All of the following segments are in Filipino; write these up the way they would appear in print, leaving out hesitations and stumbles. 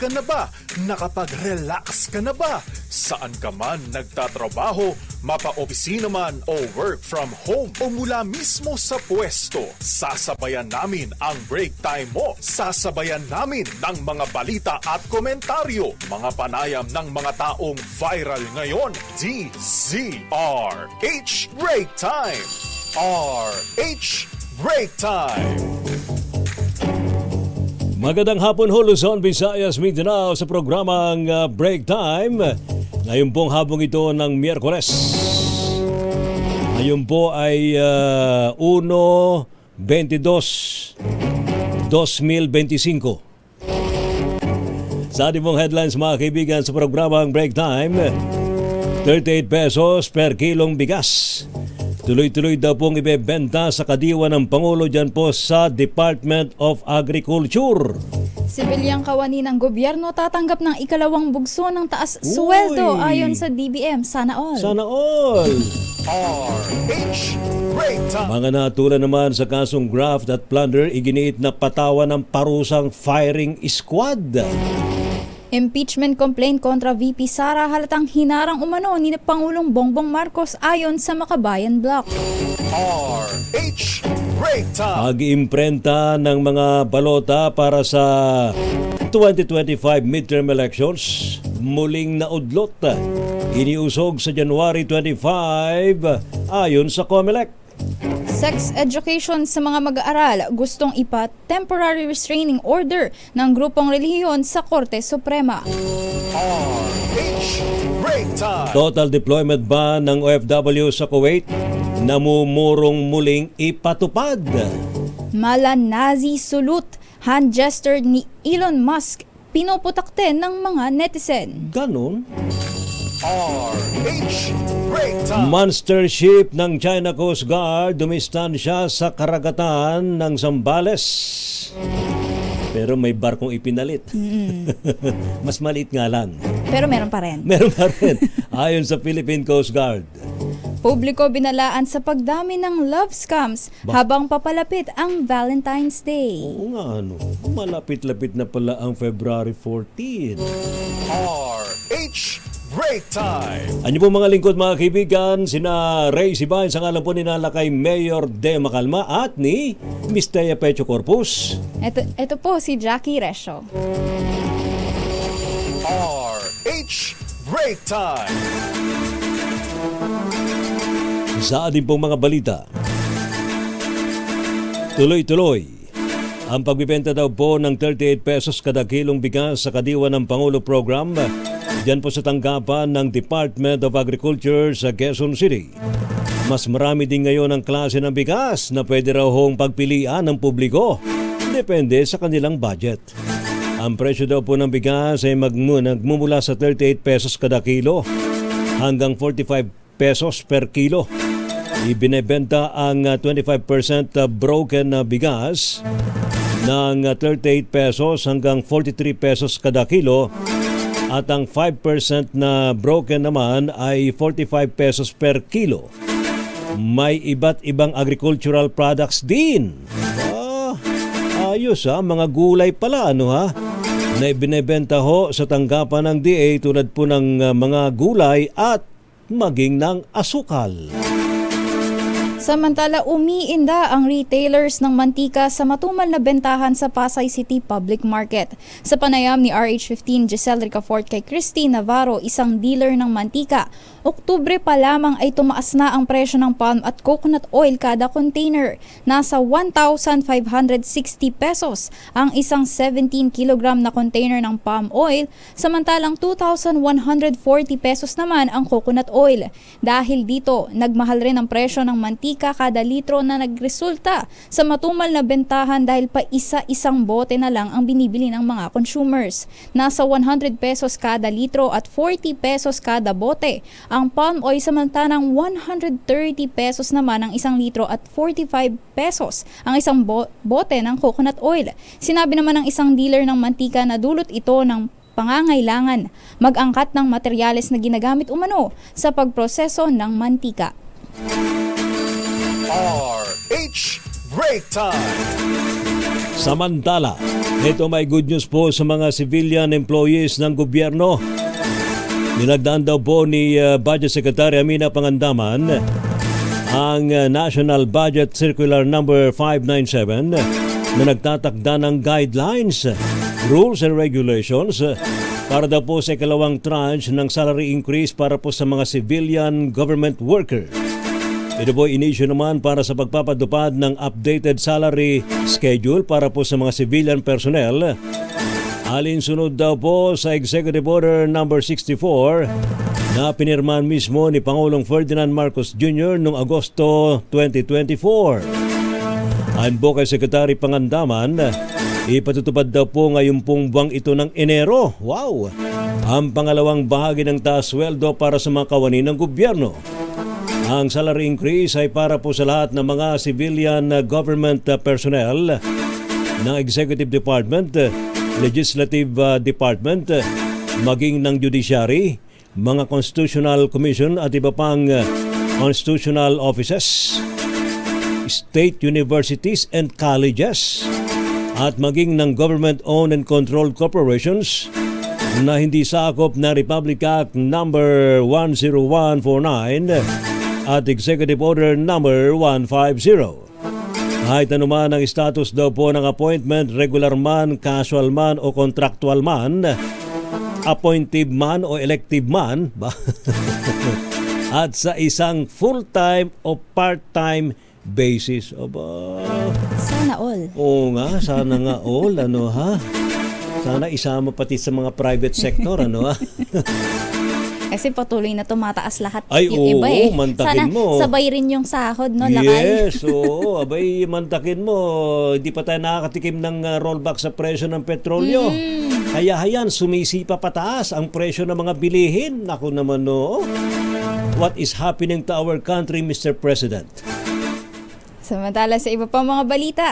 ka na ba? Nakapag-relax ka na ba? Saan ka man nagtatrabaho, mapa-opisina man o work from home o mula mismo sa pwesto, sasabayan namin ang break time mo. Sasabayan namin ng mga balita at komentaryo, mga panayam ng mga taong viral ngayon. DZRH Break Time! RH Break Time! Magandang hapon ho, Luzon, Visayas, Mindanao sa programang Break Time. Ngayon pong hapong ito ng Miyerkules. Ngayon po ay 1/22/2025. Sa ating pong headlines mga kaibigan sa programang Break Time, 38 pesos per kilong bigas. Tuloy-tuloy daw pong ibebenta sa kadiwa ng Pangulo dyan po sa Department of Agriculture. Sibilyang kawani ng gobyerno tatanggap ng ikalawang bugso ng taas sweldo ayon sa DBM. Sana all. Sana all. RH Break Time! Mga natulan naman sa kasong graft at plunder, iginiit na patawan ng parusang firing squad. Impeachment complaint kontra VP Sara halatang hinarang umano ni Pangulong Bongbong Marcos ayon sa Makabayan Block. RH Break Time! Pag-imprenta ng mga balota para sa 2025 midterm elections muling naudlot. Iniusog sa January 25 ayon sa COMELEC. Sex education sa mga mag-aaral gustong temporary restraining order ng grupong relihiyon sa Korte Suprema. RH Break Time! Total deployment ban ng OFW sa Kuwait namumurong muling ipatupad. Malanazi sulut, hand gesture ni Elon Musk, pinuputakte ng mga netizen. Ganon. RH Break Time! Monster ship ng China Coast Guard dumistansya sa karagatan ng Zambales. Pero may barkong ipinalit. Mas maliit nga lang. Pero meron pa rin. Meron pa rin. Ayon sa Philippine Coast Guard. Publiko binalaan sa pagdami ng love scams habang papalapit ang Valentine's Day. Oo nga, malapit-lapit na pala ang February 14. RH Break Time! Ano po mga lingkod mga kaibigan, sina Ray Sibay, sa ngalan po ninalakay Mayor De Macalma at ni Miss Thea Pecho Corpus. Ito po si Jackie Resho. RH Break Time! Sa ating pong mga balita, tuloy-tuloy ang pagbibenta daw po ng 38 pesos kada kilong bigas sa kadiwa ng Pangulo Program diyan po sa tanggapan ng Department of Agriculture sa Quezon City. Mas marami din ngayon ang klase ng bigas na pwede raw hong pagpilian ng publiko. Depende sa kanilang budget. Ang presyo daw po ng bigas ay nagmumula sa 38 pesos kada kilo hanggang 45 pesos per kilo. Ibinebenta ang 25% broken na bigas ng 38 pesos hanggang 43 pesos kada kilo at ang 5% na broken naman ay 45 pesos per kilo. May iba't ibang agricultural products din. Ayos mga gulay pala na ibinebenta ho sa tanggapan ng DA tulad po ng mga gulay at maging ng asukal. Samantala, umiinda ang retailers ng mantika sa matumal na bentahan sa Pasay City Public Market. Sa panayam ni RH15 Giselle Ricafort kay Christine Navarro, isang dealer ng mantika, Oktubre pa lamang ay tumaas na ang presyo ng palm at coconut oil kada container. Nasa 1,560 pesos ang isang 17 kilogram na container ng palm oil, samantalang 2,140 pesos naman ang coconut oil. Dahil dito, nagmahal rin ang presyo ng mantika kada litro na nagresulta sa matumal na bentahan dahil pa isa-isang bote na lang ang binibili ng mga consumers. Nasa 100 pesos kada litro at 40 pesos kada bote. Ang palm oil samantalang 130 pesos naman ang isang litro at 45 pesos ang isang bote ng coconut oil. Sinabi naman ng isang dealer ng mantika na dulot ito ng pangangailangan mag-angkat ng materyales na ginagamit umano sa pagproseso ng mantika. RH Break Time. Samantala, ito may good news po sa mga civilian employees ng gobyerno. Nilagdaan daw po ni Budget Secretary Amina Pangandaman ang National Budget Circular Number 597 na nagtatakda ng guidelines, rules and regulations para daw po sa ikalawang tranche ng salary increase para po sa mga civilian government worker. Ito po inisyu naman para sa pagpapatupad ng updated salary schedule para po sa mga civilian personnel. Alinsunod daw po sa Executive Order Number 64 na pinirmahan mismo ni Pangulong Ferdinand Marcos Jr. noong Agosto 2024. Ayon po kay Secretary Pangandaman, ipatutupad daw po ngayon pong buwang ito ng Enero. Wow! Ang pangalawang bahagi ng taas sweldo para sa mga kawani ng gobyerno. Ang salary increase ay para po sa lahat ng mga civilian government personnel ng Executive Department, Legislative Department, maging ng Judiciary, mga Constitutional Commission at iba pang constitutional offices, state universities and colleges, at maging ng government-owned and controlled corporations na hindi sakop na Republic Act Number 10149 at Executive Order Number 150. Kahit anuman ang status daw po ng appointment, regular man, casual man o contractual man, appointive man o elective man, at sa isang full-time o part-time basis. Aba, Sana all. oo nga, sana nga all, ano ha? Sana isama pati sa mga private sector, ano ha? Kasi patuloy na tumataas lahat Ay, yung iba oo, mantakin Sana mo. sabay rin yung sahod, no? Lakay. Yes, oo. Abay, mantakin mo. Hindi pa tayo nakakatikim ng rollback sa presyo ng petrolyo. Kaya hayan, sumisipa pataas ang presyo ng mga bilihin. Naku naman, no. What is happening to our country, Mr. President? Samantala sa iba pang mga balita,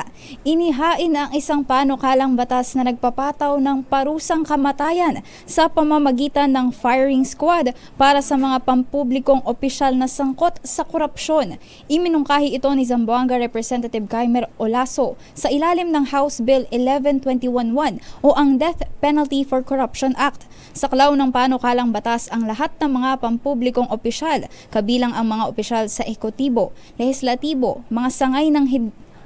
inihain ang isang panukalang batas na nagpapataw ng parusang kamatayan sa pamamagitan ng firing squad para sa mga pampublikong opisyal na sangkot sa korupsyon. Iminungkahi ito ni Zamboanga Representative Kaimer Olaso sa ilalim ng House Bill 11211 o ang Death Penalty for Corruption Act. Saklaw ng panukalang batas ang lahat ng mga pampublikong opisyal, kabilang ang mga opisyal sa ekotibo, lehislatibo, mga sangay ng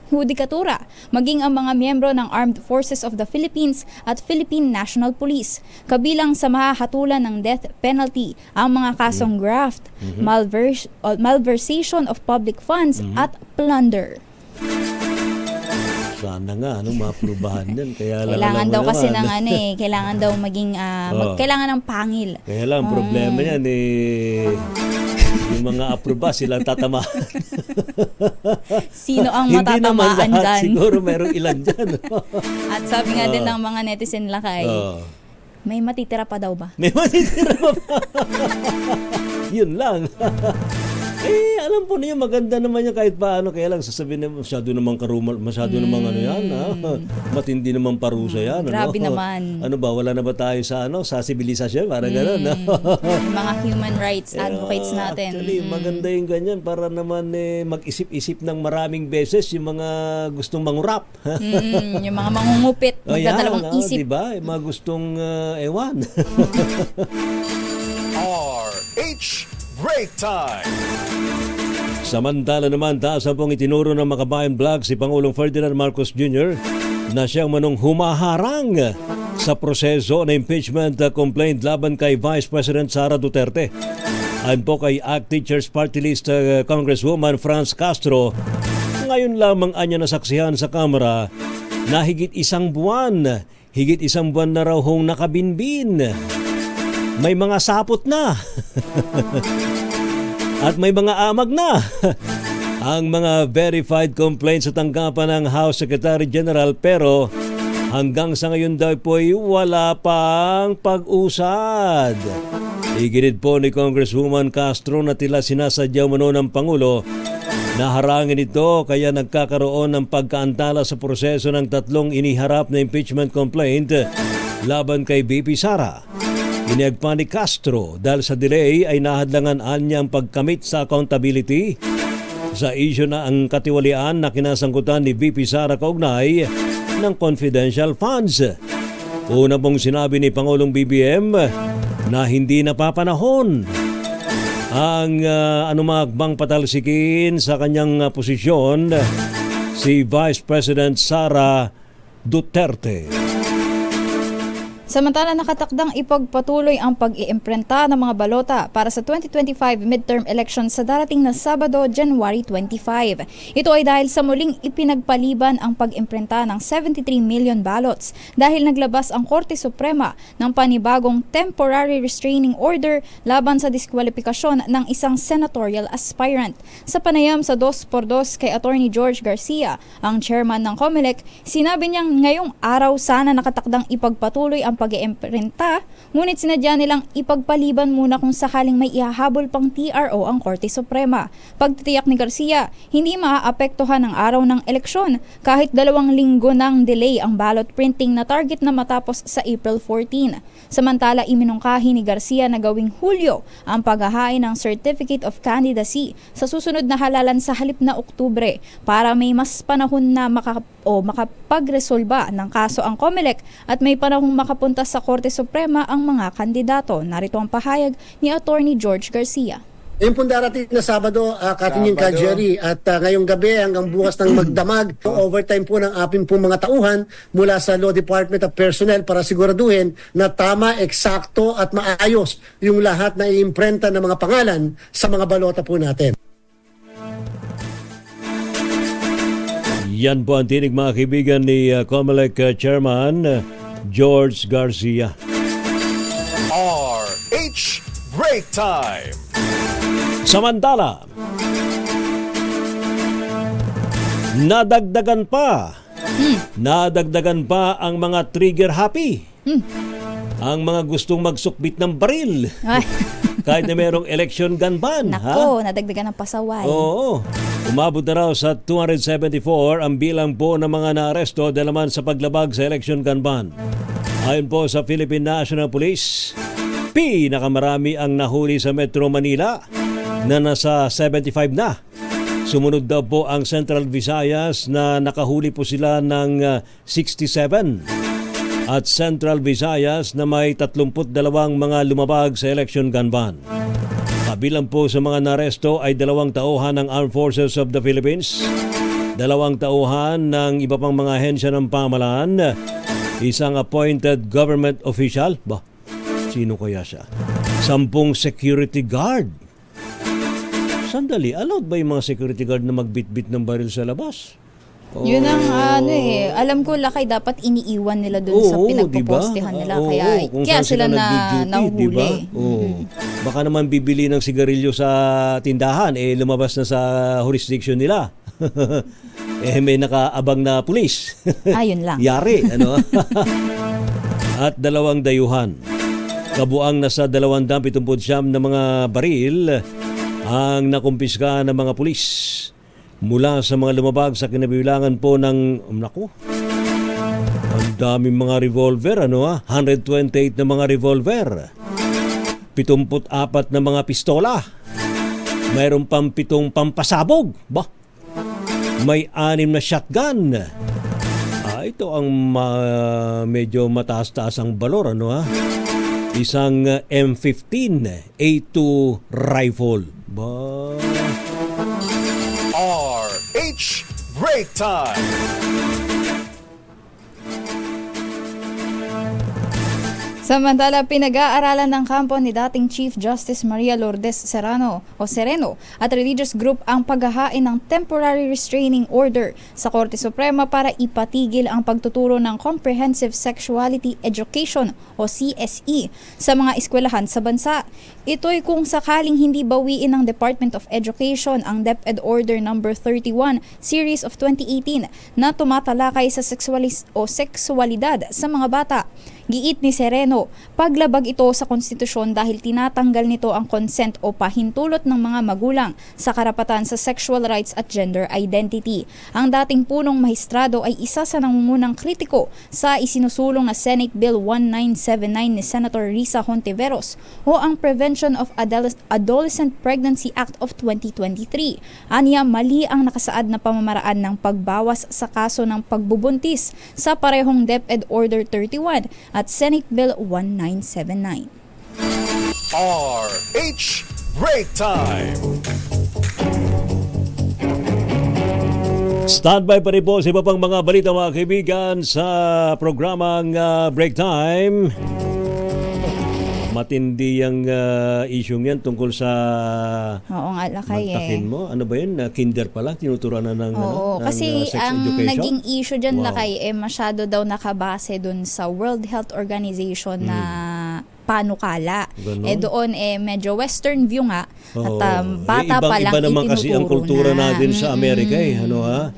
hudikatura, maging ang mga miyembro ng Armed Forces of the Philippines at Philippine National Police. Kabilang sa mahahatulan ng death penalty ang mga kasong graft, malversation of public funds at plunder. Sana nga, maprubahan yan. Kaya kailangan daw kasi ng kailangan daw maging, kailangan ng pangil. Kaya lang, problema yan yung mga aproba, silang tatamaan. Sino ang Hindi naman matatamaan lahat, dyan? siguro merong ilan dyan. At sabi nga din ng mga netizen lakay, may matitira pa daw ba? May matitira pa ba? Yun lang. Alam po niyo, maganda naman yan kahit paano. Kaya lang sasabihin na masyado namang karumal, masyado namang yan. Matindi namang parusa yan. Grabe naman. Ano ba, wala na ba tayo sa sa sibilisasyon? Parang gano'n. Mga human rights advocates natin. Actually, maganda yung ganyan para naman mag-isip-isip ng maraming beses yung mga gustong mangurap. Yung mga mangungupit, magdadalawang isip. Diba? Yung mga gustong ewan. RH Break Time! Samantala naman, taas ang pong itinuro ng Makabayan Vlog si Pangulong Ferdinand Marcos Jr. na siyang manong humaharang sa proseso na impeachment complaint laban kay Vice President Sara Duterte. Ayon po kay ACT Teachers Party List Congresswoman Franz Castro, ngayon lamang anya nasaksihan sa Kamara na higit isang buwan na raw hong nakabinbin. May mga sapot na at may mga amag na ang mga verified complaints sa tanggapan ng House Secretary General, pero hanggang sa ngayon daw po ay wala pang pag-usad. Iginid po ni Congresswoman Castro na tila sinasadyaw mano ng Pangulo na harangin ito, kaya nagkakaroon ng pagkaantala sa proseso ng tatlong iniharap na impeachment complaint laban kay VP Sara. Iniyagpa ni Castro dahil sa delay ay nahadlangan niya ang pagkamit sa accountability sa isyu na ang katiwalian na kinasangkutan ni VP Sara kaugnay ng confidential funds. Una pong sinabi ni Pangulong BBM na hindi napapanahon ang anumang patalsikin sa kanyang posisyon si Vice President Sara Duterte. Samantala nakatakdang ipagpatuloy ang pag-iimprenta ng mga balota para sa 2025 midterm elections sa darating na Sabado, January 25. Ito ay dahil sa muling ipinagpaliban ang pag-imprenta ng 73 million ballots dahil naglabas ang Korte Suprema ng panibagong temporary restraining order laban sa diskwalifikasyon ng isang senatorial aspirant. Sa panayam sa 2x2 kay Attorney George Garcia, ang chairman ng COMELEC, sinabi niyang ngayong araw sana nakatakdang ipagpatuloy ang pag-iimprenta, ngunit sinadya nilang ipagpaliban muna kung sakaling may ihahabol pang TRO ang Korte Suprema. Pagtitiyak ni Garcia, hindi maaapektuhan ang araw ng eleksyon kahit 2 linggo ng delay ang ballot printing na target na matapos sa April 14. Samantala, iminungkahi ni Garcia na gawing Hulyo ang paghahain ng Certificate of Candidacy sa susunod na halalan sa halip na Oktubre para may mas panahon na makapagresolba ng kaso ang COMELEC at may panahong makapunta sa Korte Suprema ang mga kandidato. Narito ang pahayag ni Attorney George Garcia. Yung pong darating na Sabado, Katingin Jerry, at ngayong gabi hanggang bukas ng magdamag, overtime po ng aping pong mga tauhan mula sa Law Department of Personnel para siguraduhin na tama, eksakto at maayos yung lahat na iimprenta ng mga pangalan sa mga balota po natin. Yan po ang tinig mga kaibigan ni COMELEC Chairman George Garcia. RH Break Time. Samantala, nadagdagan pa ang mga trigger happy. Ang mga gustong magsukbit ng baril. Kahit na merong election gun ban. Nako, nadagdagan ng pasaway. Oo. Umabot na raw sa 274 ang bilang po ng mga naaresto dahil naman sa paglabag sa election gun ban. Ayon po sa Philippine National Police, pinakamarami ang nahuli sa Metro Manila na nasa 75 na. Sumunod daw po ang Central Visayas na nakahuli po sila ng 67. At Central Visayas na may 32 mga lumabag sa election gun ban. Kabilang po sa mga naresto ay 2 tauhan ng Armed Forces of the Philippines, 2 tauhan ng iba pang mga ahensya ng pamahalaan, isang appointed government official, sino kaya siya? 10 security guard. Sandali, allowed ba yung mga security guard na magbitbit ng baril sa labas? Yun ang alam ko lakay dapat iniiwan nila dun sa pinagpopostehan nila. Kaya sila na nahuli. Baka naman bibili ng sigarilyo sa tindahan, lumabas na sa jurisdiction nila. May nakaabang na pulis. Ayun lang. Yari, ano? At 2 dayuhan. Kabuang nasa 279 na mga baril ang nakumpiska ng mga pulis mula sa mga lumabag sa kinabibilangan po ng, ang daming mga revolver, 128 na mga revolver, 74 na mga pistola, mayroon pang 7 pampasabog, may 6 na shotgun. Ito ang medyo mataas-taas ang balor, isang M15 A2 rifle. RH Break Time. Samantala, pinag-aaralan ng kampo ni dating Chief Justice Maria Lourdes Sereno at religious group ang paghahain ng temporary restraining order sa Korte Suprema para ipatigil ang pagtuturo ng Comprehensive Sexuality Education o CSE sa mga eskwelahan sa bansa. Ito'y kung sakaling hindi bawiin ng Department of Education ang DepEd Order No. 31 Series of 2018 na tumatalakay sa sexualidad sa mga bata. Giit ni Sereno, paglabag ito sa konstitusyon dahil tinatanggal nito ang consent o pahintulot ng mga magulang sa karapatan sa sexual rights at gender identity. Ang dating punong mahistrado ay isa sa nangungunang kritiko sa isinusulong na Senate Bill 1979 ni Senator Risa Hontiveros o ang Prevention of Adolescent Pregnancy Act of 2023. Aniya, mali ang nakasaad na pamamaraan ng pagbawas sa kaso ng pagbubuntis sa parehong DepEd Order 31 at Senate Bill 1979. RH Break Time! Standby pa rin po sa iba pang mga balita mga kaibigan sa programang Break Time. Matindi yung isyong yan tungkol sa Oo nga, lakay mantakin mo. Ano ba yun? Kinder pa lang, tinuturuan na ng, Oo, ng kasi sex ang education? naging issue dyan, Wow. lakay, masyado daw nakabase dun sa World Health Organization na panukala. Ganon. Doon medyo western view nga Oo. at bata pa lang iba naman kasi ang itinuturo kultura na. natin sa Amerika ano ha?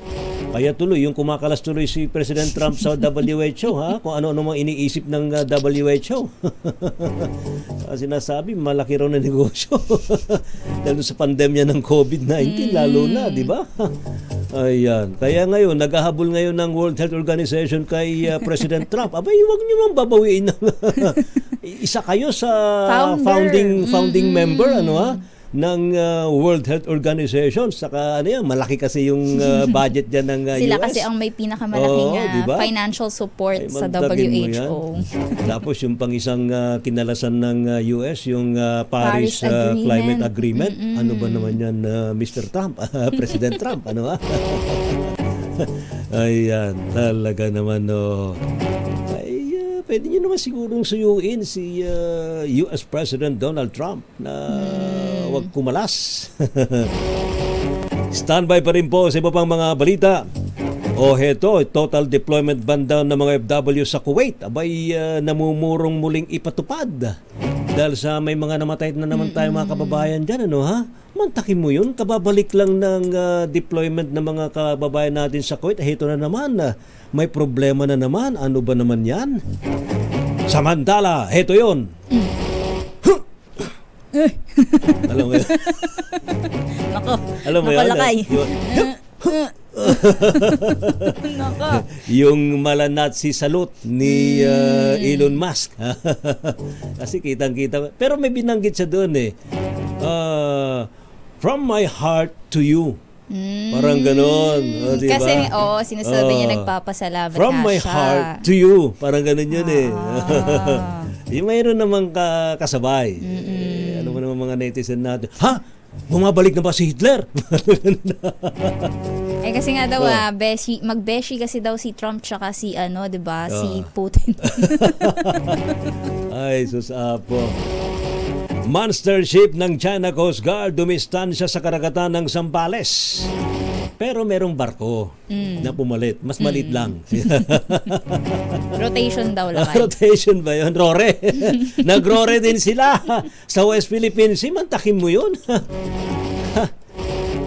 Kaya tuloy, yung kumakalas tuloy si President Trump sa WHO ha? Kung ano-ano mga iniisip ng WHO. Sinasabi, malaki raw na negosyo. Dahil sa pandemya ng COVID-19, lalo na, di ba? Ayan. Kaya ngayon, naghahabol ngayon ng World Health Organization kay President Trump. Abay, huwag niyo mang babawiin. Isa kayo sa founding member, ano ha? Ng World Health Organization. Saka ano yan, malaki kasi yung budget dyan ng Sila US. kasi ang may pinakamalaking diba? financial support Ay, sa magdagin mo yan. WHO. Tapos yung pang isang kinalasan ng US, yung Paris Agreement. Climate Agreement. Ano ba naman yan, Mr. Trump? President Trump, ano ha? Ayan, talaga naman, no. Pwede nyo naman sigurong suyuin si US President Donald Trump na huwag kumalas. Standby pa rin po sa iba pang mga balita. Heto, total deployment ban down ng mga FW sa Kuwait. Abay, namumurong muling ipatupad. Dahil sa may mga namatay na naman tayo mga kababayan dyan, ano ha? Mantakin mo yun, kababalik lang ng deployment ng mga kababayan natin sa Kuwait. Heto na naman, may problema na naman. Ano ba naman yan? Samantala, heto yun. Alam mo yun? Nako, Alam mo yun? nakalakay. Yun. Nako. Yung mala-Nazi salute ni Elon Musk. Kasi kitang-kita. Pero may binanggit siya doon from my heart to you. Parang ganon. Diba? Kasi, sinasabi niya nagpapasalamat from nga my siya. heart to you. Parang ganon yun Yung mayroon namang kasabay. Ano mo naman mga netizen natin? Ha? Bumabalik na ba si Hitler? Kasi nga daw, magbeshi kasi daw si Trump tsaka si, diba, si Putin. Ay, susapo. Monster ship ng China Coast Guard dumistansya sa karagatan ng Zambales. Pero merong barko na pumalit. Mas maliit lang. Rotation daw lang. Rotation ba yun? Rore. Nagrore din sila sa West Philippines. Mantakin mo yun.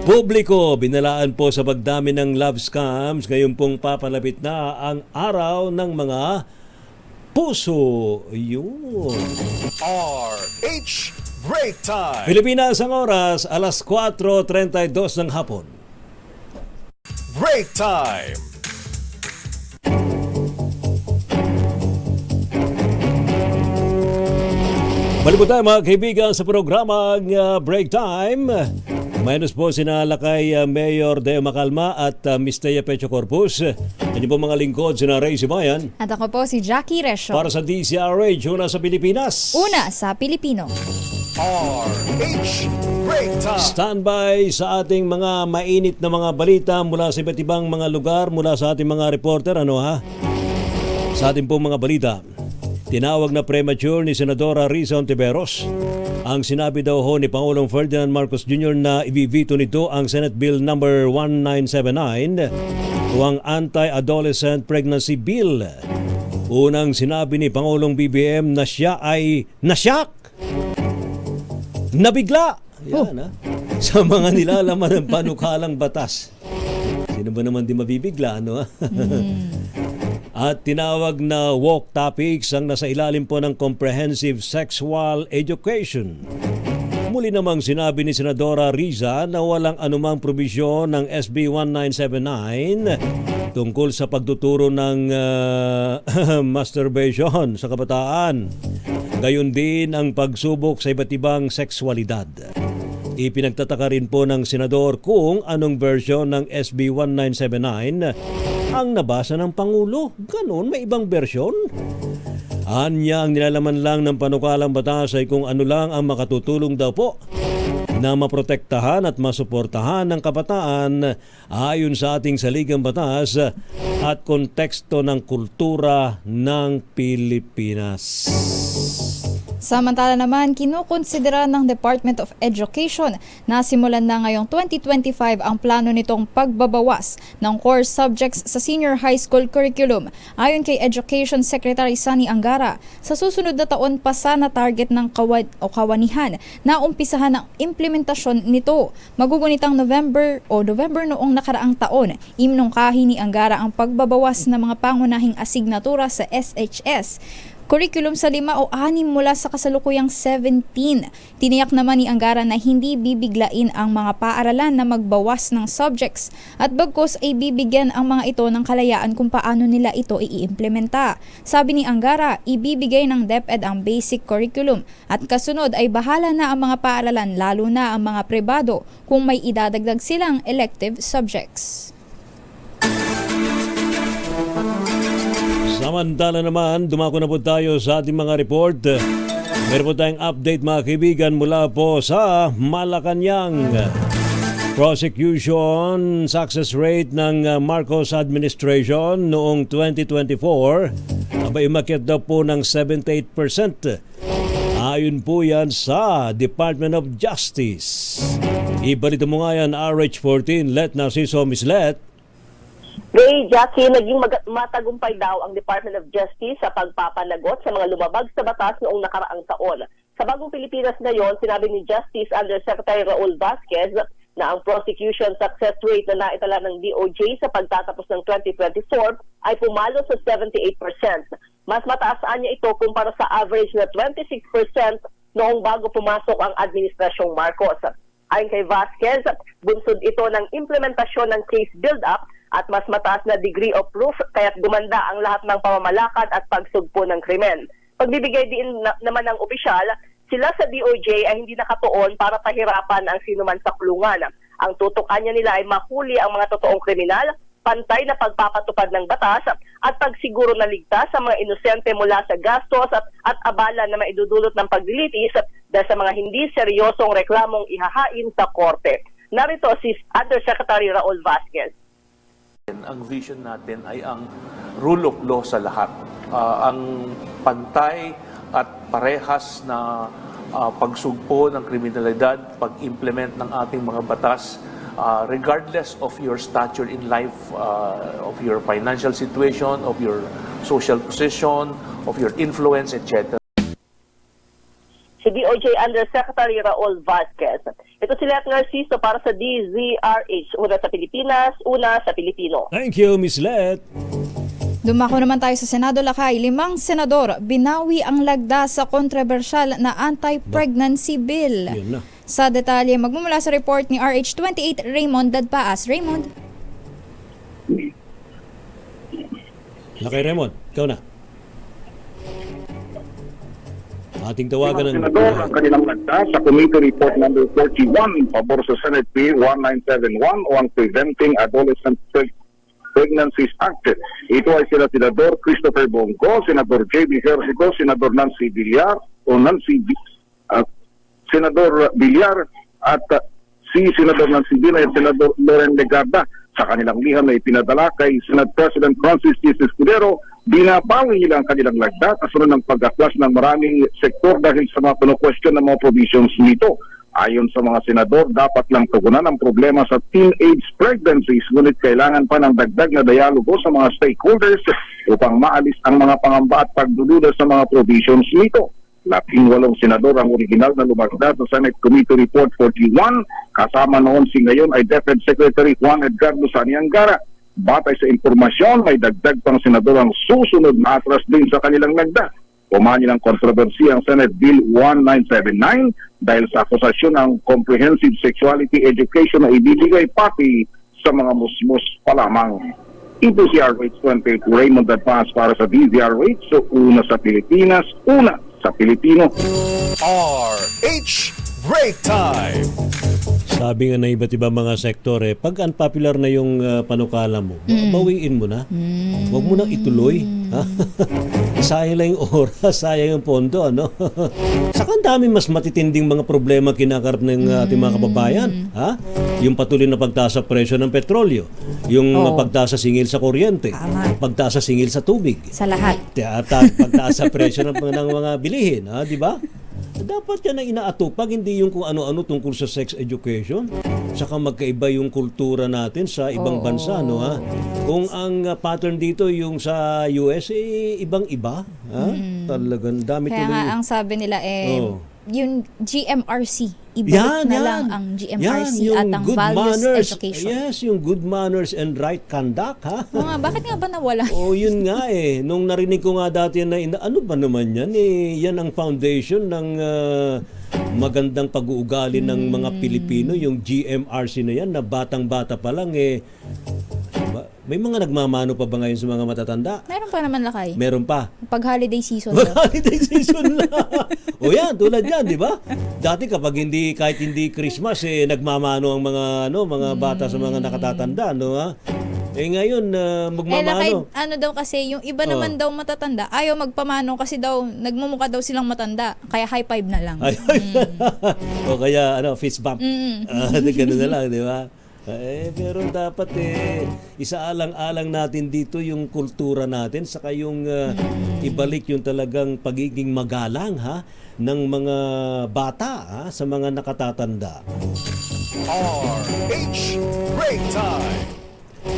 Publiko, binalaan po sa pagdami ng love scams. Ngayon pong papalapit na ang araw ng mga puso. Yun. RH Break Time! Pilipinas ang oras, alas 4:32 ng hapon. Break Time! Balik po tayo mga kaibigan sa programang Break Time. Minus po sinalakay Mayor Deo Macalma at Miss Tea Pecho Corpus. Yan po mga lingkod, sina Ray Sibayan. At ako po si Jackie Resho. Para sa DCRH, una sa Pilipinas. Una sa Pilipino. RH Break Time! Standby sa ating mga mainit na mga balita mula sa iba't ibang mga lugar, mula sa ating mga reporter. Sa ating pong mga balita. Tinawag na premature ni Senadora Risa Hontiveros. Ang sinabi daw ho ni Pangulong Ferdinand Marcos Jr. na ibibito nito ang Senate Bill number 1979 o ang Anti-Adolescent Pregnancy Bill. Unang sinabi ni Pangulong BBM na siya ay nasyak, nabigla sa mga nilalaman ng panukalang batas. Sino ba naman di mabibigla, at tinawag na woke topics ang nasa ilalim po ng comprehensive sexual education. Muli namang sinabi ni Senadora Riza na walang anumang probisyon ng SB 1979 tungkol sa pagtuturo ng masturbation sa kabataan. Gayon din ang pagsubok sa iba't ibang sexualidad. Ipinagtataka rin po ng senador kung anong version ng SB 1979 ang nabasa ng Pangulo. Ganon, may ibang version? Anya ang nilalaman lang ng panukalang batas ay kung ano lang ang makatutulong daw po na maprotektahan at masuportahan ng kabataan ayon sa ating saligang batas at konteksto ng kultura ng Pilipinas. Samantala naman, kinukonsidera ng Department of Education na simulan na ngayong 2025 ang plano nitong pagbabawas ng core subjects sa senior high school curriculum. Ayon kay Education Secretary Sunny Angara, sa susunod na taon pa sana target ng kawanihan na umpisahan ang implementasyon nito. Magugunitang November noong nakaraang taon, imnungkahi ni Angara ang pagbabawas ng mga pangunahing asignatura sa SHS curriculum sa 5 o 6 mula sa kasalukuyang 17. Tiniyak naman ni Angara na hindi bibiglain ang mga paaralan na magbawas ng subjects at bagkus ay bibigyan ang mga ito ng kalayaan kung paano nila ito iimplementa. Sabi ni Angara, ibibigay ng DepEd ang basic curriculum at kasunod ay bahala na ang mga paaralan lalo na ang mga pribado kung may idadagdag silang elective subjects. Samantala naman, dumako na po tayo sa ating mga report. Meron po tayong update mga kaibigan mula po sa Malacanang. Prosecution success rate ng Marcos administration noong 2024 abay umakyat daw po ng 78%. Ayon po yan sa Department of Justice. Ibalita mo nga yan, RH14, Let Narciso, Miss Let. Ray, Jackie, naging matagumpay daw ang Department of Justice sa pagpapanagot sa mga lumabag sa batas noong nakaraang taon. Sa Bagong Pilipinas ngayon, sinabi ni Justice Undersecretary Raul Vasquez na ang prosecution success rate na naitala ng DOJ sa pagtatapos ng 2024 ay pumalo sa 78%. Mas mataas niya ito kumpara sa average na 26% noong bago pumasok ang Administrasyong Marcos. Ayon kay Vasquez, bunsod ito ng implementasyon ng case build-up at mas mataas na degree of proof kaya't gumanda ang lahat ng pamamalakad at pagsugpo ng krimen. Pagbibigay din naman ng opisyal, sila sa DOJ ay hindi nakatuon para pahirapan ang sinuman sa kulungan. Ang tutukan nila ay mahuli ang mga totoong kriminal, pantay na pagpapatupad ng batas at pagsiguro na ligtas sa mga inosente mula sa gastos at abala na maidudulot ng paglilitis dahil sa mga hindi seryosong reklamong ihahain sa korte. Narito si Undersecretary Raul Vasquez. Ang vision natin ay ang rule of law sa lahat. Ang pantay at parehas na pagsugpo ng kriminalidad, pag-implement ng ating mga batas, regardless of your stature in life, of your financial situation, of your social position, of your influence, etc. Si DOJ Undersecretary Raul Vasquez. Ito si Let Narciso para sa DZRH. Una sa Pilipinas, una sa Pilipino. Thank you, Miss Let. Dumako naman tayo sa Senado Lakay. 5 senador binawi ang lagda sa kontrobersyal na anti-pregnancy bill. Yun na. Sa detalye, magmumula sa report ni RH28 Raymond Dadpaas. Raymond? Lakay Raymond, ikaw na. Ating tawagan ng senador ang kanilang lagda sa Committee Report number 41 pabor sa Senate Bill 1971 o ang Preventing Adolescent Pregnancies Act. Ito ay sila Senador Christopher Bongo, Senador J.B. Hercico, Senador Nancy Villar Senador Villar at si Senador Nancy Villar at Senador Loren Legarda. Sa kanilang liham na ipinadala kay Senate President Francis T. Escudero, binabawi nila ang kanilang lagda kasunod ng pag-aklas ng maraming sektor dahil sa mga question ng mga provisions nito. Ayon sa mga senador, dapat lang tugunan ang problema sa teenage pregnancies, ngunit kailangan pa ng dagdag na dialogo sa mga stakeholders upang maalis ang mga pangamba at pagdududa sa mga provisions nito. 18 senador ang original na lumagda sa Senate Committee Report 41. Kasama noon si ngayon ay DepEd Secretary Juan Edgardo Sani Angara. Batay sa impormasyon, may dagdag pang senador ang susunod na atras din sa kanilang lagda. Umani ng kontrobersiya ang Senate Bill 1979 dahil sa akusasyon ng comprehensive sexuality education na ibibigay pati sa mga musmus pa lamang. Ito si RH28 Raymond Advance para sa DZRH. So, una sa Pilipinas, una sa Pilipino. RH Break Time! Sabi nga ng iba't ibang mga sektor, pag unpopular na yung panukala mo, bawiin mo na. Huwag mo nang ituloy. Ha? Sayang lang yung oras, sayang yung pondo. Ano? Saka ang dami mas matitinding mga problema kinakarap ng ating mga kababayan. Ha? Yung patuloy na pagtaas sa presyo ng petrolyo, yung pagtaas sa singil sa kuryente, pagtaas sa singil sa tubig. Sa lahat. Pagtaas sa presyo ng mga bilihin. Ha? Di ba? Dapat yan ang inaatupag, hindi yung kung ano-ano tungkol sa sex education. Saka magkaiba yung kultura natin sa ibang bansa, no ha? Kung ang pattern dito yung sa US, ibang-iba. Ha? Talagang dami Kaya tuloy. nga ang sabi nila yung GMRC. Ibalik na lang ang GMRC at ang values education. Yes, yung good manners and right conduct, ha? Bakit nga ba nawala? Yun nga Nung narinig ko nga dati na ano ba naman yan? Yan ang foundation ng magandang pag-uugali ng mga Pilipino, yung GMRC na yan, na batang-bata pa lang may mga nagmamano pa ba ngayon sa mga matatanda? Meron pa naman, Lakay. Meron pa. Pag holiday season na. Holiday season na. Yan, tulad yan, di ba? Dati kahit hindi Christmas, nagmamano ang mga bata sa mga nakatatanda, no ha? Ngayon, magmamano. Lakay, daw kasi, yung iba naman daw matatanda, ayaw magpamano kasi daw, nagmumukha daw silang matanda. Kaya high five na lang. O kaya, fist bump. Ganun na lang, di ba? Pero dapat isaalang-alang natin dito yung kultura natin, saka yung ibalik yung talagang pagiging magalang ng mga bata sa mga nakatatanda. RH Break Time!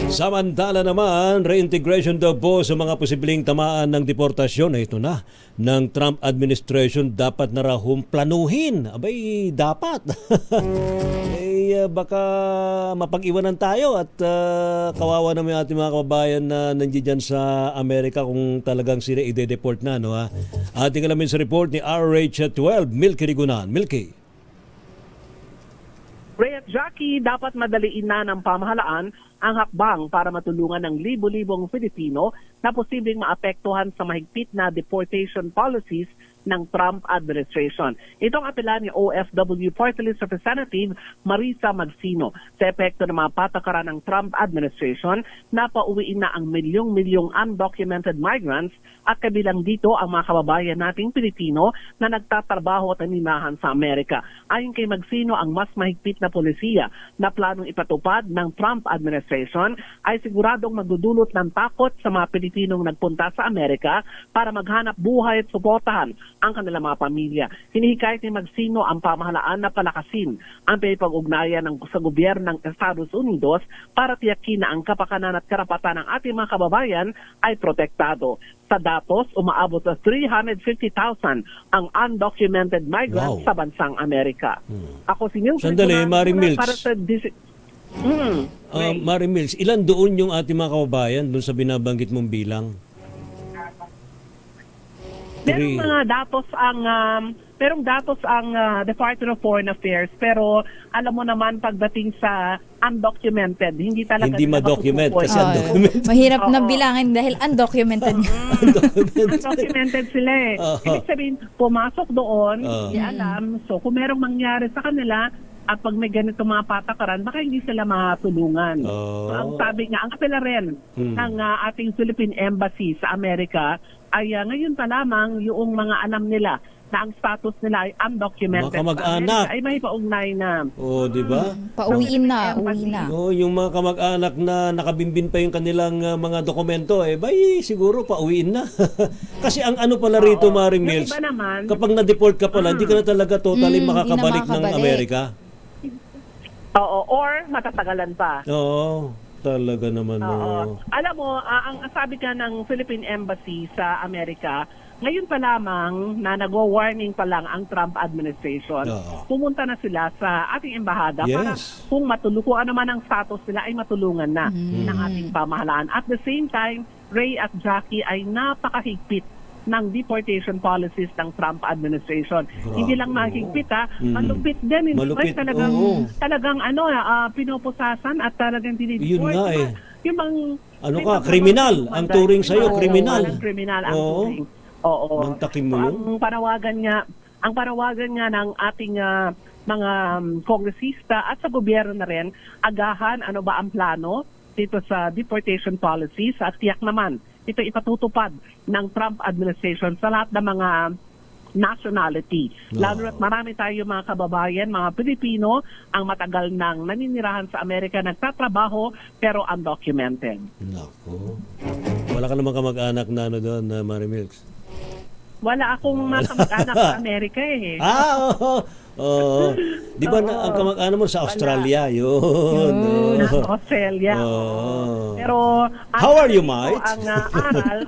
Samantala naman, reintegration daw po sa mga posibleng tamaan ng deportasyon ito na ng Trump administration dapat na raw planuhin. Abay, dapat. Baka mapag-iwanan tayo at kawawa naman yung ating mga kababayan na nandiyan sa Amerika kung talagang sila ide-deport na. No, ha? Ating alamin sa report ni RH12, Milky Rigunan. Milky. Ray at Jackie, dapat madaliin na ng pamahalaan ang hakbang para matulungan ng libo-libong Pilipino na posibleng maapektuhan sa mahigpit na deportation policies ng Trump administration. Itong apela ni OFW Party List Representative Marisa Magsino sa epekto ng mga patakaran ng Trump administration na pauwiin na ang milyong-milyong undocumented migrants at kabilang dito ang mga kababayan nating Pilipino na nagtatrabaho at nanirahan sa Amerika. Ayon kay Magsino, ang mas mahigpit na polisiya na planong ipatupad ng Trump administration ay siguradong magdudulot ng takot sa mga Pilipinong nagpunta sa Amerika para maghanap buhay at suportahan ang kanilang mga pamilya. Hinihikayat ni Magsino ang pamahalaan na palakasin ang pinipag-ugnayan sa gobyerno ng Estados Unidos para tiyakin na ang kapakanan at karapatan ng ating mga kababayan ay protektado. Sa datos, umaabot sa 350,000 ang undocumented migrants sa bansang Amerika. Ako si Mills. Sandali, Mari Mills. Para sa Mari Mills, ilan doon yung ating mga kababayan doon sa binabanggit mong bilang? Merong datos ang Department of Foreign Affairs, pero alam mo naman pagdating sa undocumented, hindi talaga hindi ma-document kasi undocumented. Mahirap na bilangin dahil undocumented. Undocumented sila Ibig sabihin, pumasok doon, hindi alam. So kung merong mangyari sa kanila, at pag may ganito mga patakaran, baka hindi sila matulungan. So, ang sabi nga, ang apela rin ng ating Philippine Embassy sa Amerika ay ngayon pa lamang yung mga alam nila na ang status nila ay undocumented. Mga kamag-anak. Ay may paugnay na. Di ba? Pauwiin na, uwi na. Yung mga kamag-anak na nakabimbin pa yung kanilang mga dokumento, siguro pauwiin na. Kasi ang ano pala rito, Mari Mills, kapag na-deport ka pala, hindi ka na talaga totally makakabalik ng Amerika. Oo, or matatagalan pa. Oo, talaga naman. Alam mo, ang sabi ka ng Philippine Embassy sa Amerika, ngayon pa lamang na nagwa-warning pa lang ang Trump administration, pumunta na sila sa ating embahada para kung ano man ang status nila ay matulungan na ng ating pamahalaan. At the same time, Ray at Jackie ay napakahigpit ng deportation policies ng Trump administration. Hindi lang mahigpit malupit din. Malupit, talagang pinoposasan at talagang dinideport. Yun nga Yung kriminal. Ang turing sa'yo, kriminal. Kriminal ang turing. Oo. Mantakin mo yun. Ang parawagan niya ng ating mga kongresista at sa gobyerno na rin, agahan ano ba ang plano dito sa deportation policies at tiyak naman ito ipatutupad ng Trump administration sa lahat ng mga nationality. Lalo na't marami tayo mga kababayan, mga Pilipino, ang matagal nang naninirahan sa Amerika, nagtatrabaho pero undocumented. Nako. Wala ka namang kamag-anak na doon, Marimilks? Wala akong kamag-anak sa Amerika eh. Oo. Di ba ang kamag-anak mo sa Australia? Yun. Australia. Pero how are you, mate? Ang aral,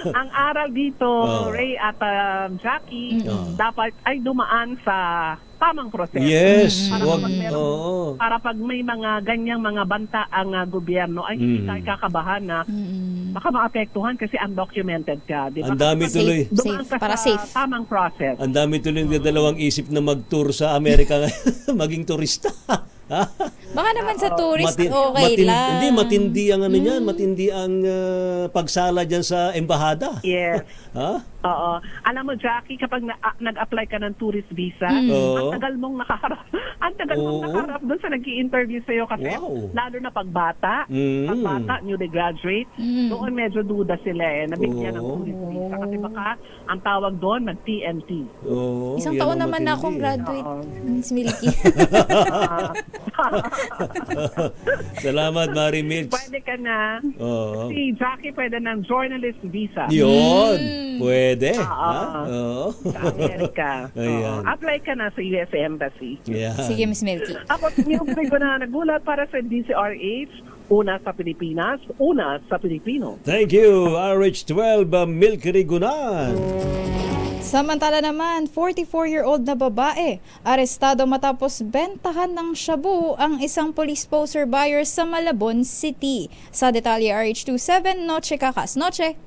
ang aral dito, Ray at Jackie, dapat ay dumaan sa tamang proseso. Yes. Para pag may mga ganyang mga banta ang gobyerno, ay hindi tayo kakabahan na baka maapektuhan kasi undocumented ka. Diba? Ang dami tuloy. Safe. Tamang process. Ang dami tuloy ng dalawang isip na mag-tour sa Amerika maging turista. Baka naman sa tourist, okay lang. Hindi, matindi ang matindi ang pagsala dyan sa embahada. Yes. Oo. Alam mo, Jackie, kapag nag-apply ka ng tourist visa, ang tagal mong nakaharap. Ang tagal mong nakaharap doon sa nag-i-interview sa'yo kasi lalo na pagbata, newly graduate, doon medyo duda sila nabigyan ng tourist visa. Kasi baka ang tawag doon, mag-TNT. Isang taon naman na akong graduate, Miss Milky. Salamat, Mari Milks. Pwede ka na. Si Jackie pwede ng journalist visa. Yun. Pwede. Sa Amerika. Apply ka na sa US Embassy. Sige, Miss Milky. Tapos, niyumpay ko na nagulat para sa DCRH. Una sa Pilipinas, una sa Pilipino. Thank you, RH12 Milky Rigunan. Samantala naman, 44-year-old na babae, arestado matapos bentahan ng shabu ang isang police poster buyer sa Malabon City. Sa detalye RH27, Noche Kakas. Noche.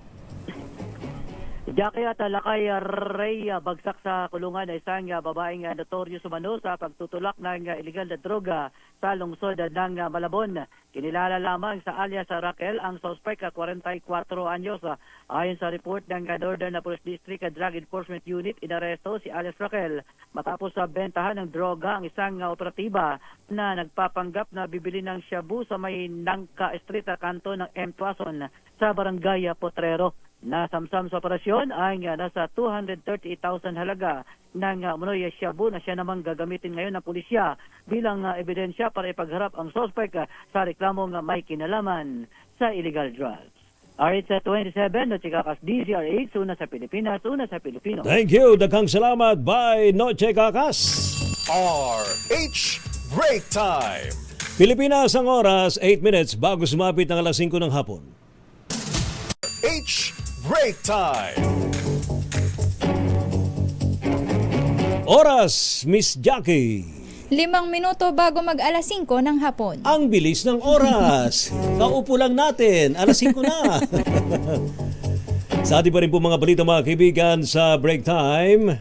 Jackie at Lakay Ray, bagsak sa kulungan na isang babaeng notorious umano sa pagtutulak ng illegal na droga sa lungsod ng Malabon. Kinilala lamang sa alias Raquel ang suspect 44 anyos. Ayon sa report ng Northern Police District Drug Enforcement Unit, inaresto si alias Raquel matapos sa bentahan ng droga ang isang operatiba na nagpapanggap na bibili ng shabu sa may Nangka Street, kanto ng M. Tuason sa Barangay Potrero. Nasamsam sa operasyon ay nasa 238,000 halaga ng Munoy shabu na siya namang gagamitin ngayon ng pulisya bilang ebidensya para ipagharap ang suspect sa reklamong may kinalaman sa illegal drugs. RH27, Noche Kakas, DZRH, una sa Pilipinas, una sa Pilipino. Thank you. Daghang salamat. Bye, Noche Kakas. RH Break Time. Pilipinas ang oras, 8 minutes bago sumapit ng alas 5 ng hapon. H Break Time. Oras, Miss Jackie. 5 minuto bago mag alas 5 ng hapon. Ang bilis ng oras. Kaupo lang natin. Alas 5 na. Sa ating pa rin po mga balita mga kaibigan sa Break Time.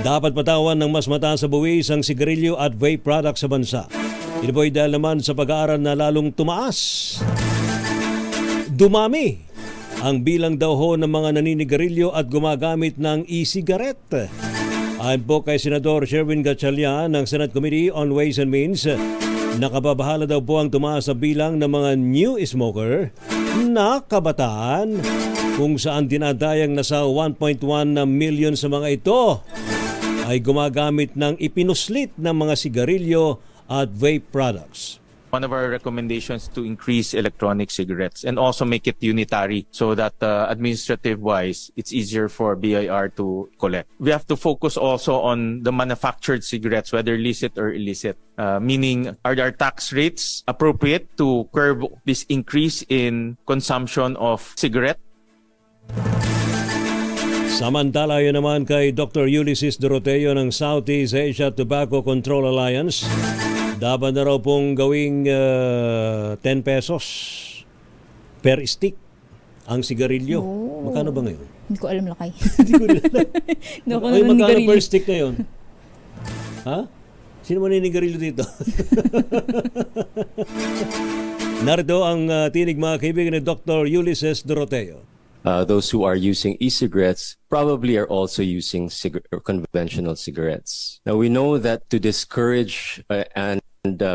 Dapat patawan ng mas mataas sa buwis ang sigarilyo at vape products sa bansa. Ito po ay dahil naman sa pag-aaral na lalong dumami ang bilang daw ho ng mga naninigarilyo at gumagamit ng e-cigarette. Ayon po kay Senador Sherwin Gatchalian ng Senate Committee on Ways and Means, nakababahala daw po ang tumaas sa bilang ng mga new smoker na kabataan kung saan dinadayang nasa 1.1 million sa mga ito ay gumagamit ng ipinuslit ng mga sigarilyo at vape products. one of our recommendations to increase electronic cigarettes and also make it unitary so that administrative-wise, it's easier for BIR to collect. We have to focus also on the manufactured cigarettes, whether licit or illicit, meaning are our tax rates appropriate to curb this increase in consumption of cigarette? Samantala, yun naman kay Dr. Ulysses Doroteo ng Southeast Asia Tobacco Control Alliance. Dapat na raw pong gawing 10 pesos per stick ang sigarilyo. Oh. Magkano ba ngayon? Hindi ko alam lakay. Hindi ko rin alam. Hindi ako Ay, magkano naninigarilyo. per stick ngayon? Ha? Sino maninigarilyo dito? Narito ang tinig mga kaibigan ni Dr. Ulysses Doroteo. Those who are using e-cigarettes probably are also using conventional cigarettes. Now, we know that to discourage and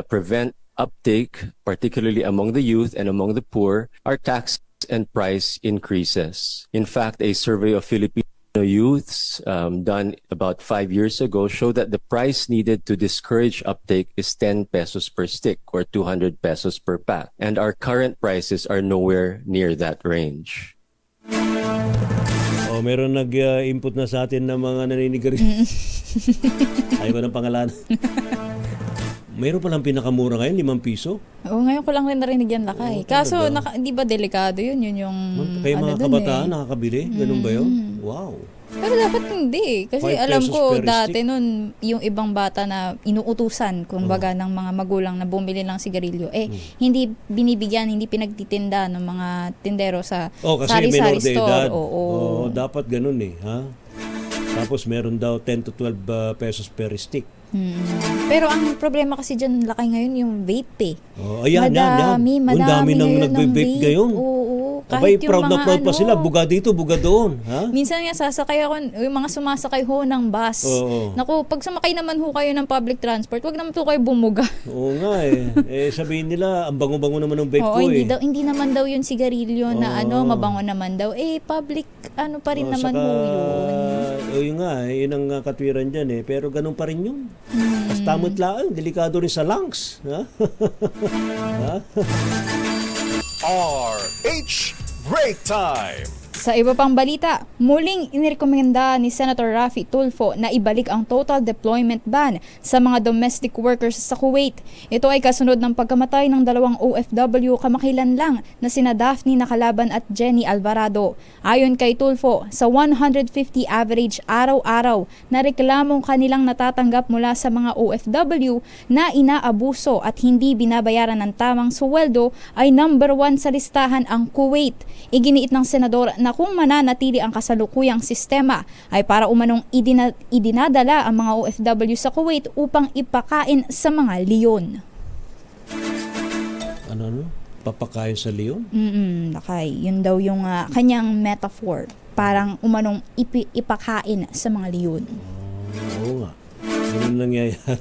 prevent uptake, particularly among the youth and among the poor, our tax and price increases. In fact, a survey of Filipino youths done about 5 years ago showed that the price needed to discourage uptake is 10 pesos per stick or 200 pesos per pack. And our current prices are nowhere near that range. Meron nag-input na sa atin ng mga naninigarilyo. Ayaw ko ng pangalan. Meron palang pinakamura ngayon, 5 piso. Oo, ngayon ko lang rin narinig yan lakay. Kaso, di ba delikado yun? Yun yung Kaya mga kabataan, eh. nakakabili? Ganun ba yun? Wow. Pero dapat hindi. Kasi 5 alam pesos ko per dati stick. nun, yung ibang bata na inuutusan, kumbaga ng mga magulang na bumili ng sigarilyo, hindi binibigyan, hindi pinagtitinda ng mga tindero sa Kasi sari-sari minor de store. edad. Oo. Dapat ganun eh. Ha? Tapos meron daw 10 to 12 pesos per stick. Pero ang problema kasi dyan, lakay ngayon, yung vape eh. Ayan. Madami Ang dami nang ngayon ng nagbe-vape vape. ngayon. Oo. Abay, Kahit yung proud na mga proud pa sila. Buga dito, buga doon. Ha? Minsan nga sasakay ako, yung mga sumasakay ho ng bus. Oo. Naku, pag sumakay naman ho kayo ng public transport, wag naman po kayo bumuga. Oo nga eh. Sabihin nila, ang bango-bango naman ng vape Oo, ko hindi eh. hindi naman daw yung sigarilyo na mabango naman daw. Public pa rin naman ho yun. Yun nga, yun ang katwiran dyan eh. Pero ganun pa rin yun. As tamot lang, delikado rin sa lungs. Ha? RH Break Time! Sa iba pang balita, muling inirekomenda ni Senator Raffy Tulfo na ibalik ang total deployment ban sa mga domestic workers sa Kuwait. Ito ay kasunod ng pagkamatay ng 2 OFW kamakailan lang na sina Daphne Nakalaban at Jenny Alvarado. Ayon kay Tulfo, sa 150 average araw-araw na reklamong kanilang natatanggap mula sa mga OFW na inaabuso at hindi binabayaran ng tamang suweldo ay number 1 sa listahan ang Kuwait. Iginiit ng senador na kung mananatili ang kasalukuyang sistema ay para umanong idinadala ang mga OFW sa Kuwait upang ipakain sa mga leon. Ano? Papakain sa leon? Lakay. Yun daw yung kanyang metaphor. Parang umanong ipakain sa mga leon. Oo nga. Ganun nangyayari.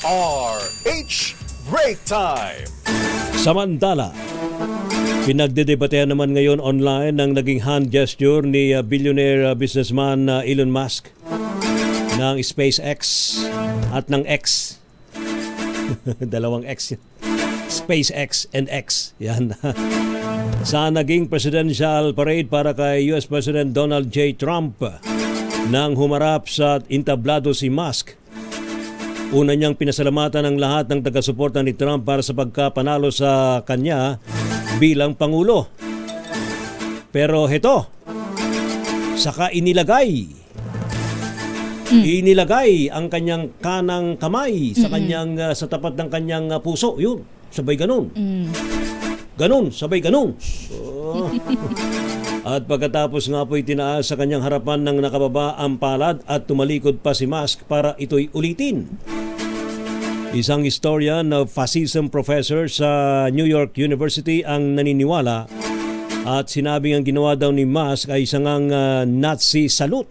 RH Break Time! Samantala, pinagdedebatehan naman ngayon online ang naging hand gesture ni billionaire businessman Elon Musk ng SpaceX at ng X. Dalawang X. SpaceX and X. Yan. Sa naging presidential parade para kay US President Donald J. Trump nang humarap sa entablado si Musk. Una niyang pinasalamatan ang lahat ng taga-suporta ni Trump para sa pagkapanalo sa kanya bilang Pangulo. Pero heto, saka inilagay ang kanyang kanang kamay sa kanyang sa tapat ng kanyang puso. Yun, sabay ganun. Ganun, sabay ganun. Oh. At pagkatapos nga po'y tinaas sa kanyang harapan ng nakababa ang palad at tumalikod pa si Musk para ito'y ulitin. Isang historian na fascism professor sa New York University ang naniniwala at sinabing ang ginawa daw ni Musk ay isang Nazi salute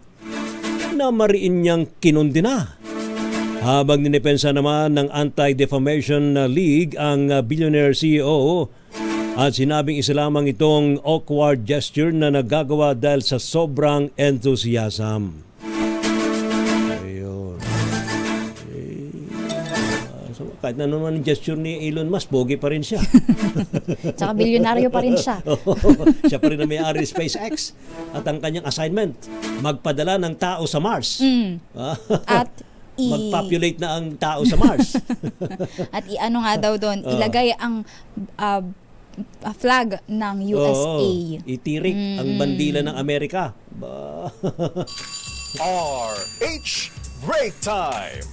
na mariin niyang kinundina. Habang ninepensa naman ng Anti-Defamation League ang billionaire CEO at sinabing isa lamang itong awkward gesture na nagagawa dahil sa sobrang enthusiasm. Ayun. So kahit na naman yung gesture ni Elon Musk, pogi pa rin siya. Tsaka bilyonaryo pa rin siya. Siya pa rin ang may-ari ng SpaceX. At ang kanyang assignment, magpadala ng tao sa Mars. At mag-populate na ang tao sa Mars. At ano nga daw doon, ilagay ang flag ng USA. Itirik ang bandila ng Amerika. RH Break Time!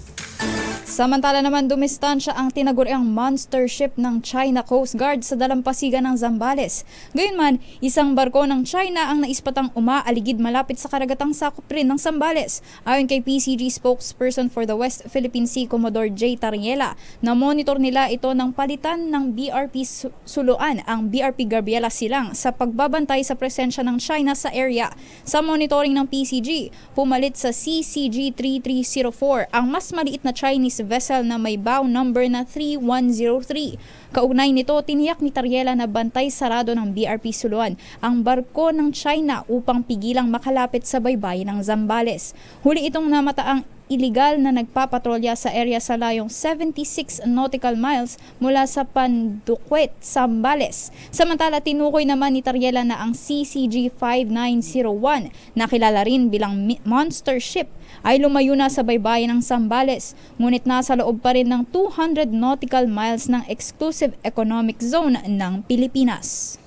Samantala naman, dumistansya ang tinaguriang monster ship ng China Coast Guard sa dalampasigan ng Zambales. Gayunman, isang barko ng China ang naispatang umaaligid malapit sa karagatang sakop rin ng Zambales. Ayon kay PCG spokesperson for the West Philippine Sea, Commodore J. Tariela, na monitor nila ito ng palitan ng BRP Suluan, ang BRP Gabriela Silang, sa pagbabantay sa presensya ng China sa area. Sa monitoring ng PCG, pumalit sa CCG 3304 ang mas maliit na Chinese vessel na may bow number na 3103. Kaugnay nito, tiniyak ni Tariela na bantay sarado ng BRP Suluan ang barko ng China upang pigilang makalapit sa baybayin ng Zambales. Huli itong namataang iligal na nagpapatrolya sa area sa layong 76 nautical miles mula sa Panduquet, Zambales. Samantala, tinukoy naman ni Tariela na ang CCG 5901, na kilala rin bilang monster ship, ay lumayo na sa baybayin ng Zambales, ngunit nasa loob pa rin ng 200 nautical miles ng exclusive economic zone ng Pilipinas.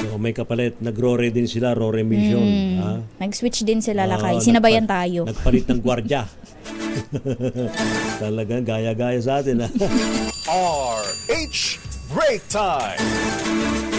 So may kapalit, nag-RORE din sila, RORE mission. Nag-switch din sila, Lakay. Sinabayan tayo. Nagpalit ng gwardya. Talagang gaya-gaya sa atin. RH Break Time!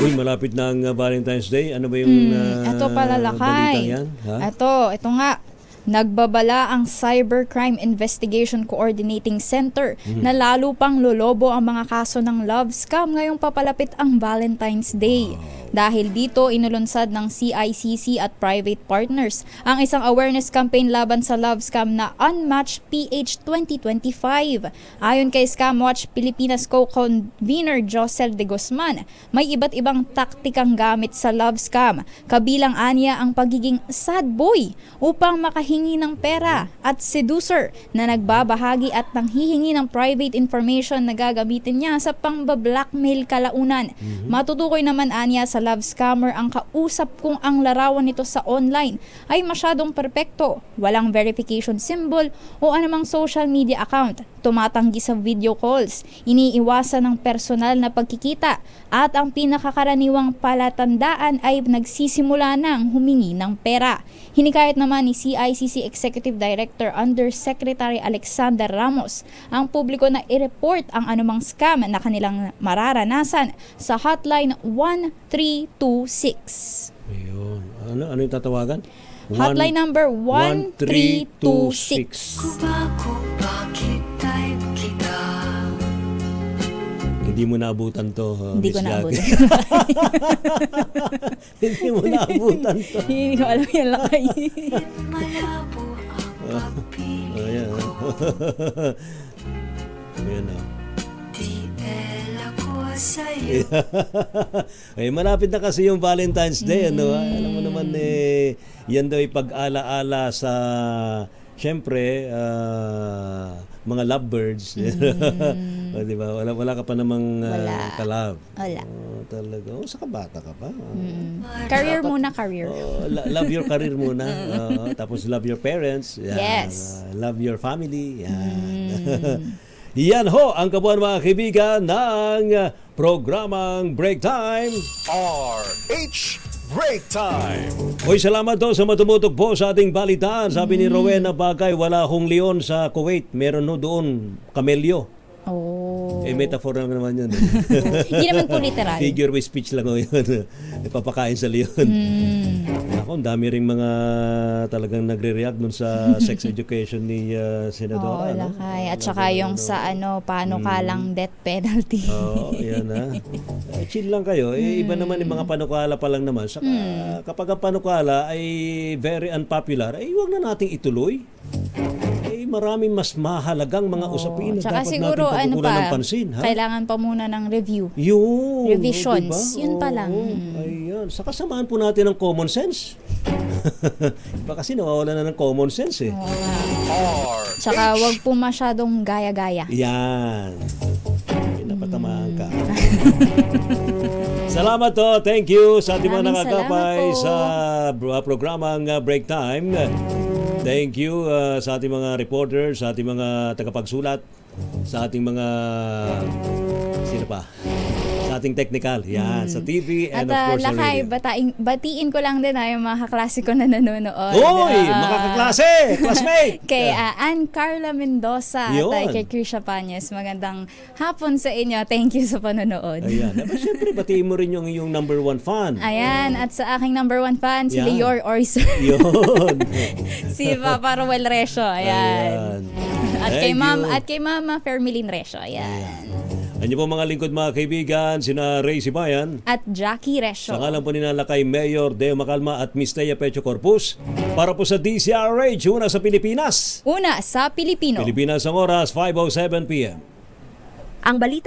Uy, malapit na ang Valentine's Day. Ano ba yung ito pala, Lakay. balitang yan? Ito nga. Nagbabala ang Cybercrime Investigation Coordinating Center na lalo pang lolobo ang mga kaso ng love scam ngayong papalapit ang Valentine's Day. Dahil dito, inulunsad ng CICC at private partners ang isang awareness campaign laban sa love scam na Unmatched PH 2025. Ayon kay Scamwatch Pilipinas co-convener Josel de Guzman, may iba't ibang taktikang gamit sa love scam. Kabilang anya ang pagiging sad boy upang makahingi ng pera at seducer na nagbabahagi at nanghihingi ng private information na gagamitin niya sa pang-blackmail kalaunan. Matutukoy naman anya sa love scammer ang kausap kung ang larawan nito sa online ay masyadong perpekto, walang verification symbol o anumang social media account, tumatanggi sa video calls, iniiwasan ng personal na pagkikita, at ang pinakakaraniwang palatandaan ay nagsisimula ng humingi ng pera. Hinikayat naman ni CICC Executive Director Undersecretary Alexander Ramos ang publiko na i-report ang anumang scam na kanilang mararanasan sa hotline 1326. Ayun. Ano yung tatawagan? Hotline number 1326. Hindi mo naabutan to. Hindi ko Miss naabutan. Jackie. Hindi mo naabutan to. Hindi ko alam yan, Lakay. Ayan. Ayan o. Ay, malapit na kasi yung Valentine's Day. Ano? Alam mo naman, yan daw ay pag-ala-ala sa, syempre, mga lovebirds. Diba? Wala ka pa namang kalab. Wala. Talaga. Saka bata ka pa. Career muna, career. Love your career muna. Tapos love your parents. Yan. Yes. Love your family. Yan. Yan ho ang kabuuan mga kaibigan ng programang Break Time. RH Break Time! Hoy, salamat do sa matumutok po sa ating balitaan. Sabi ni Rowena Bagay, wala akong leon sa Kuwait. Meron ho doon kamelyo. Oh. Metaphor lang naman yun. Hindi naman po literal. Figure with speech lang ho yun. Ipapakain sa leon. Ako, ang dami ring mga talagang nagre-react dun sa sex education ni Senadora. Oo, Lakay. At saka yung sa panukalang death penalty. Oo, yan ha. Chill lang kayo. Iba naman yung mga panukala pa lang naman. Saka kapag ang panukala ay very unpopular, huwag na nating ituloy. Maraming mas mahalagang mga usapin na Tsaka dapat siguro, natin pagkukunan ng pansin. Ha? Kailangan pa muna ng review. Diba? Revisions. Yun pa lang. Ayan. Saka samahan po natin ng common sense. Iba kasi nawawala na ng common sense eh. Tsaka wag po masyadong gaya-gaya. Yan. Pinapatamaan ka. Salamat to. Thank you sa ating mga Maraming nakakapay salamat po. sa programang Break Time. Thank you sa ating mga reporters, sa ating mga tagapagsulat, sa ating mga sino pa? Sa ating technical. Yan, sa TV and At of course sa Lakay, radio. batiin ko lang din yung mga kaklase ko na nanonood. Uy! Makakaklase! Classmate! Kay Ann Carla Mendoza Yun. at kay Krisha Panyes. Magandang hapon sa inyo. Thank you sa panonood. Ayan. Dapat syempre, batiin mo rin yung iyong number one fan. Ayan. At sa aking number one fan, si Yan. Lior Orser. Yun. Si Papa Ruel Resio. Ayan. At kay Thank you. Kay Mama Fermilin Resio. Ayan. Ano po mga lingkod mga kaibigan, sina Ray Sibayan. At Jackie Resio. Sa ngalan po ninala kay Mayor Deo Macalma at Miss Tea Pecho Corpus para po sa DCRH, una sa Pilipinas. Una sa Pilipino. Pilipinas ang oras, 5:07 p.m. Ang balita